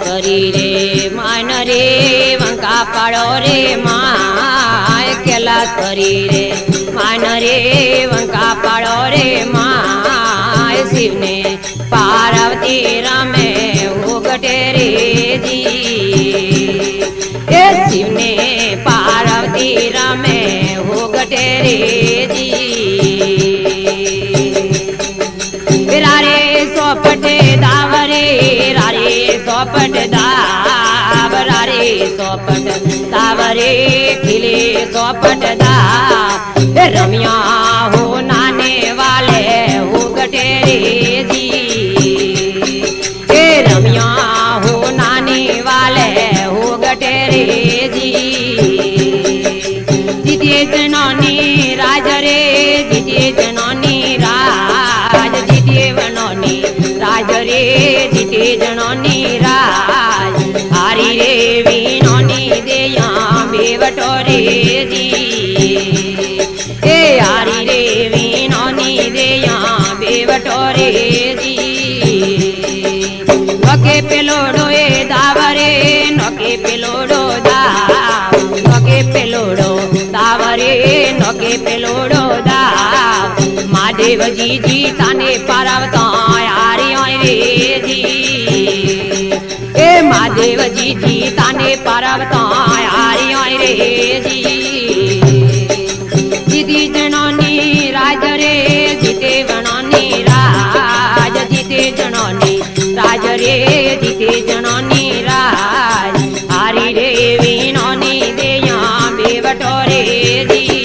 करी रे मान रे वंका पाड़ो रे माय केला करी रे मान रे वंका पाड़ो रे माय शिव ने पार्वती रमे उगटे रे जी शिव ने पार्वती रमे उगटे रे जी रारे सोपटे दावरे रारे सोपट दाव रारे सोपट दावरे खिले सोपट दाव रमिया हो नाने वाले हो गटे रे जी रमिया हो नाने वाले हो गटे रे जी जिते जननी राज रे जिते जननी राज जिते बननी राज रे जिते जननी राज हारी रे वीनोनी देया बेवटो रे जी हारी रे वीनोनी देया बेवटो रे जी नके पेलोडो ए दावरे नके पेलोडो दाव नके पेलोडो दावरे नके पेलोडो दाव महादेव जी ताने पार्वता यारी रे जी महादेव जी ताने पार्वता यारी रे जी जिती जननी राज रे जिते बननी राज जिते जननी राज रे जिते जननी राज हारी रे वीनोनी देया बेवटो रे जी